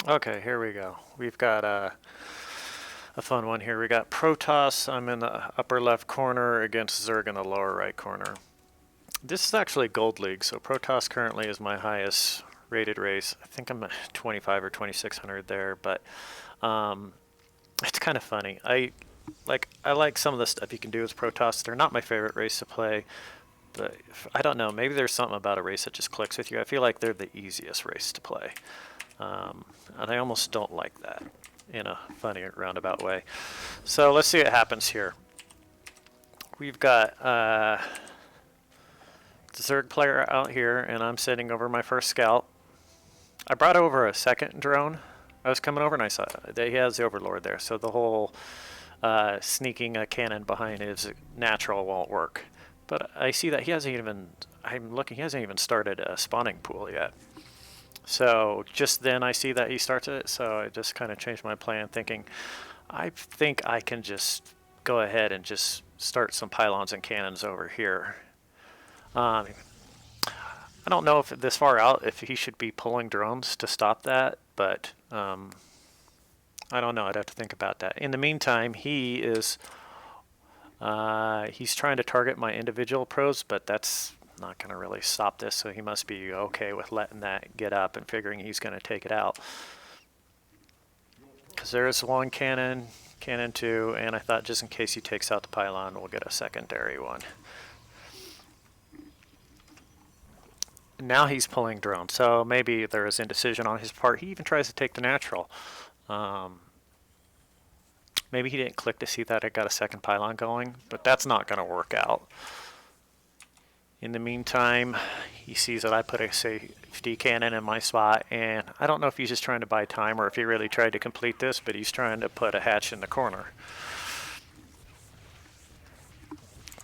Okay, here we go. We've got a fun one here. We got Protoss. I'm in the upper left corner against Zerg in the lower right corner. This is actually Gold League, so Protoss currently is my highest rated race. I think I'm at 25 or 2600 there, but it's kind of funny. I like some of the stuff you can do with Protoss. They're not my favorite race to play, but I don't know. Maybe there's something about a race that just clicks with you. I feel like they're the easiest race to play. And I almost don't like that in a funny roundabout way. So let's see what happens here. We've got the Zerg player out here, and I'm sending over my first scout. I brought over a second drone. I was coming over and I saw that he has the Overlord there, so the whole sneaking a cannon behind his natural won't work. But I see that he hasn't even, he hasn't even started a spawning pool yet. So just then I see that he starts it, so I just kind of changed my plan thinking, I think I can just go ahead and just start some pylons and cannons over here. I don't know if this far out if he should be pulling drones to stop that, but I don't know. I'd have to think about that. In the meantime, he is he's trying to target my individual probes, but that's not going to really stop this, so he must be okay with letting that get up and figuring he's going to take it out. Because there's one cannon, cannon two, and I thought just in case he takes out the pylon, we'll get a secondary one. Now he's pulling drones, so maybe there is indecision on his part. He even tries to take the natural. Maybe he didn't click to see that it got a second pylon going, but that's not going to work out. In the meantime, he sees that I put a safety cannon in my spot, and I don't know if he's just trying to buy time or if he really tried to complete this, but he's trying to put a hatch in the corner.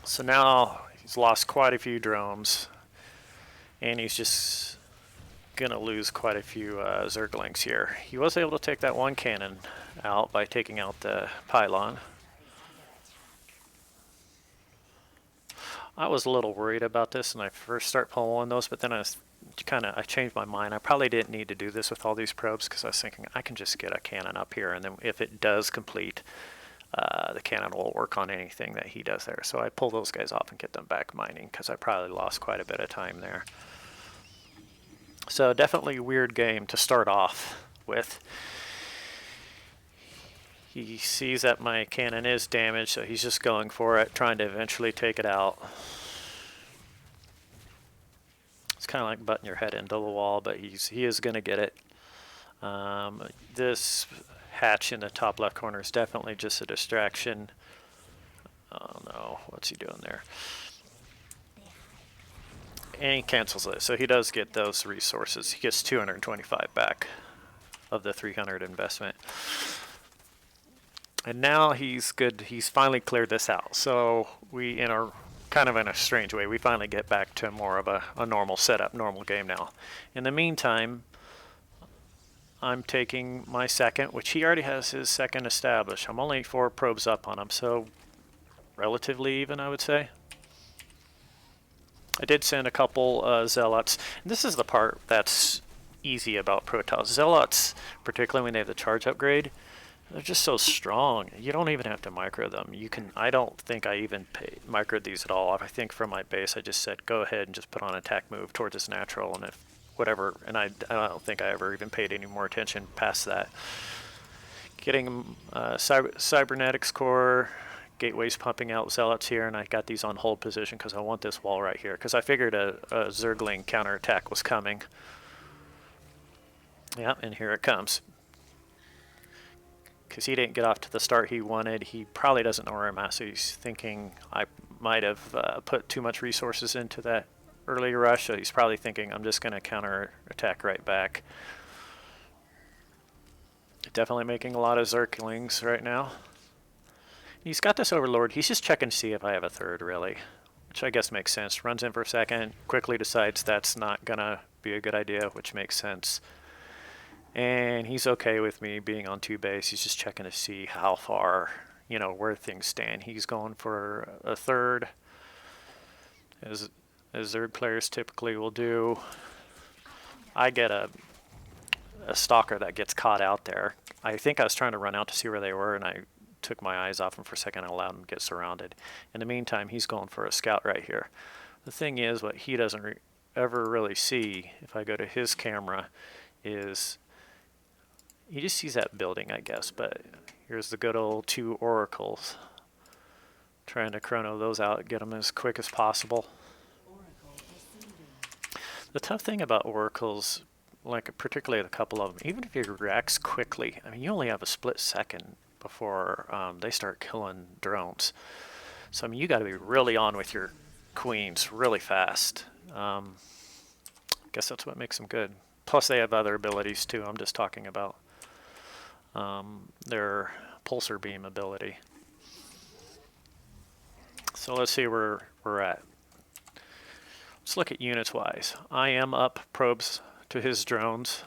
So now he's lost quite a few drones, and he's just going to lose quite a few Zerglings here. He was able to take that one cannon out by taking out the pylon. I was a little worried about this when I first started pulling those, but then I changed my mind. I probably didn't need to do this with all these probes because I was thinking I can just get a cannon up here, and then if it does complete, the cannon will work on anything that he does there. So I pull those guys off and get them back mining because I probably lost quite a bit of time there. So definitely a weird game to start off with. He sees that my cannon is damaged, so he's just going for it, trying to eventually take it out. It's kind of like butting your head into the wall, but he is going to get it. This hatch in the top left corner is definitely just a distraction. Oh no, what's he doing there? And he cancels it, so he does get those resources. He gets 225 back of the 300 investment. And now he's good. He's finally cleared this out. So we, in a kind of in a strange way, we finally get back to more of a normal setup, normal game now. In the meantime, I'm taking my second, which he already has his second established. I'm only 4 probes up on him, so relatively even, I would say. I did send a couple Zealots. And this is the part that's easy about Protoss. Zealots, particularly when they have the charge upgrade, they're just so strong. You don't even have to micro them. You can. I don't think I even microed these at all. I think from my base, I just said go ahead and just put on attack move towards his natural, and if whatever. And I don't think I ever even paid any more attention past that. Getting cybernetics core, gateways pumping out zealots here, and I got these on hold position because I want this wall right here because I figured a Zergling counterattack was coming. Yeah, and here it comes. Because he didn't get off to the start he wanted. He probably doesn't know where I'm at, so he's thinking I might have put too much resources into that early rush, so he's probably thinking I'm just going to counter attack right back. Definitely making a lot of Zerglings right now. He's got this Overlord. He's just checking to see if I have a third, really, which I guess makes sense. Runs in for a second, quickly decides that's not going to be a good idea, which makes sense. And he's okay with me being on 2 base. He's just checking to see how far, you know, where things stand. He's going for a third, as Zerg players typically will do. I get a a stalker that gets caught out there. I think I was trying to run out to see where they were, and I took my eyes off him for a second and allowed him to get surrounded. In the meantime, he's going for a scout right here. The thing is, what he doesn't ever really see, if I go to his camera, is he just sees that building, I guess. But here's the good old 2 oracles. Trying to chrono those out, get them as quick as possible. The tough thing about oracles, like particularly a couple of them, even if he reacts quickly, I mean, you only have a split second before they start killing drones. So I mean, you got to be really on with your queens really fast. Guess that's what makes them good. Plus they have other abilities too. I'm just talking about their pulsar beam ability. So let's see where we're at. Let's look at units wise. I am up probes to his drones,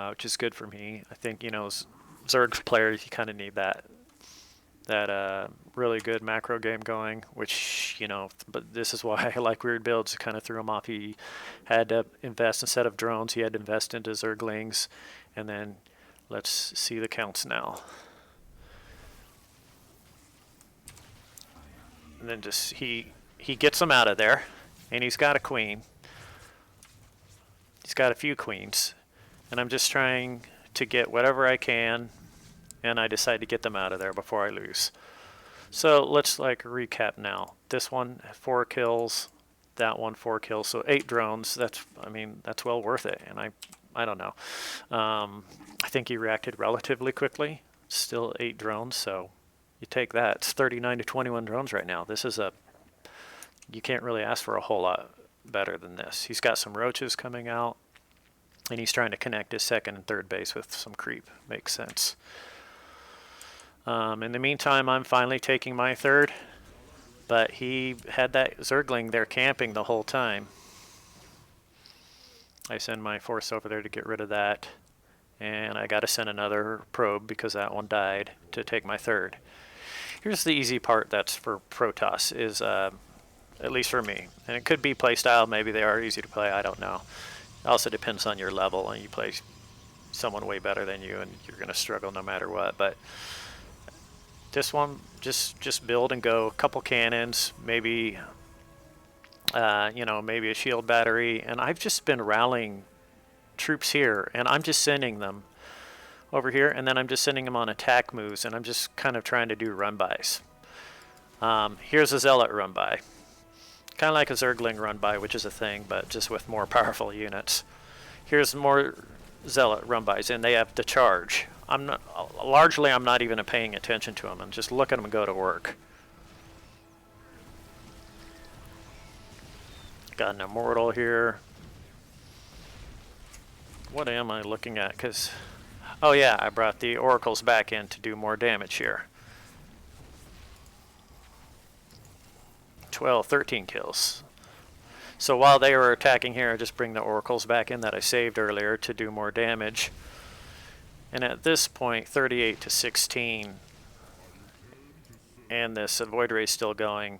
which is good for me. I think, you know, Zerg players, you kind of need that really good macro game going, which, you know, but this is why I like weird builds. It kind of threw him off. He had to invest, instead of drones, he had to invest into Zerglings. And then let's see the counts now. And then just he gets them out of there, and he's got a queen. He's got a few queens, and I'm just trying to get whatever I can, and I decide to get them out of there before I lose. So let's like recap now. This one 4 kills, that one 4 kills, so 8 drones. That's, I mean, that's well worth it. And I don't know. I think he reacted relatively quickly. Still 8 drones, so you take that. It's 39 to 21 drones right now. This is you can't really ask for a whole lot better than this. He's got some roaches coming out, and he's trying to connect his second and third base with some creep. Makes sense. In the meantime, I'm finally taking my third, but he had that Zergling there camping the whole time. I send my force over there to get rid of that, and I got to send another probe because that one died to take my third. Here's the easy part that's for Protoss, is at least for me, and it could be playstyle. Maybe they are easy to play, I don't know. It also depends on your level, and you play someone way better than you and you're going to struggle no matter what. But this one, just build and go. A couple cannons, maybe you know, maybe a shield battery, and I've just been rallying troops here, and I'm just sending them over here, and then I'm just sending them on attack moves, and I'm just kind of trying to do run-bys. Here's a Zealot run-by. Kind of like a Zergling run-by, which is a thing, but just with more powerful units. Here's more Zealot run-bys, and they have to charge. Largely, I'm not even paying attention to them. I'm just looking at them go to work. Got an Immortal here. What am I looking at? Because, oh yeah, I brought the Oracles back in to do more damage here. 12, 13 kills. So while they were attacking here, I just bring the Oracles back in that I saved earlier to do more damage. And at this point, 38 to 16, and this Void Ray is still going.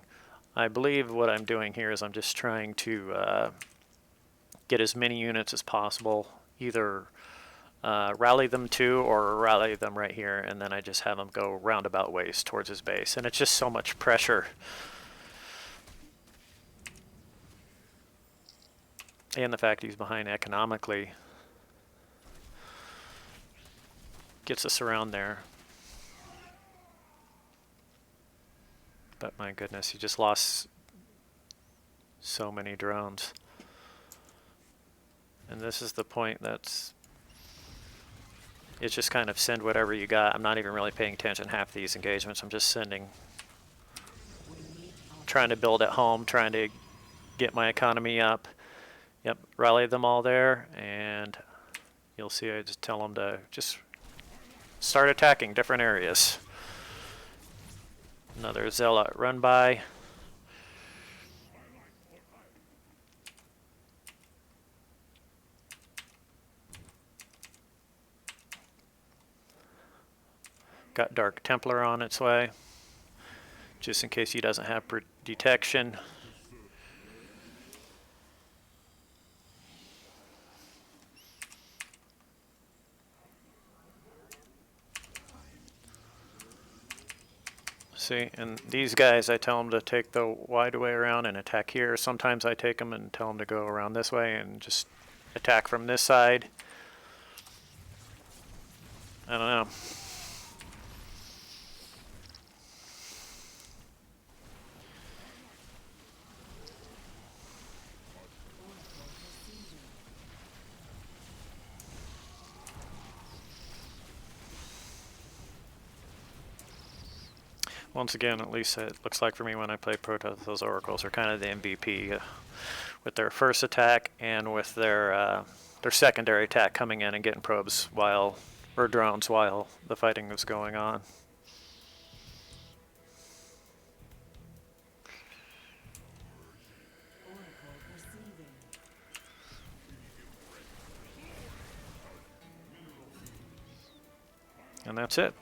I believe what I'm doing here is I'm just trying to get as many units as possible, either rally them to or rally them right here, and then I just have them go roundabout ways towards his base. And it's just so much pressure. And the fact he's behind economically gets us around there. But my goodness, he just lost so many drones. And this is the point it's just kind of send whatever you got. I'm not even really paying attention half these engagements. I'm just sending, trying to build at home, trying to get my economy up. Yep, rally them all there, and you'll see I just tell them to just start attacking different areas. Another Zealot run by. Got Dark Templar on its way, just in case he doesn't have detection. See, and these guys, I tell them to take the wide way around and attack here. Sometimes I take them and tell them to go around this way and just attack from this side. I don't know. Once again, at least it looks like for me when I play Protoss, those Oracles are kind of the MVP with their first attack and with their secondary attack coming in and getting probes or drones while the fighting is going on. And that's it.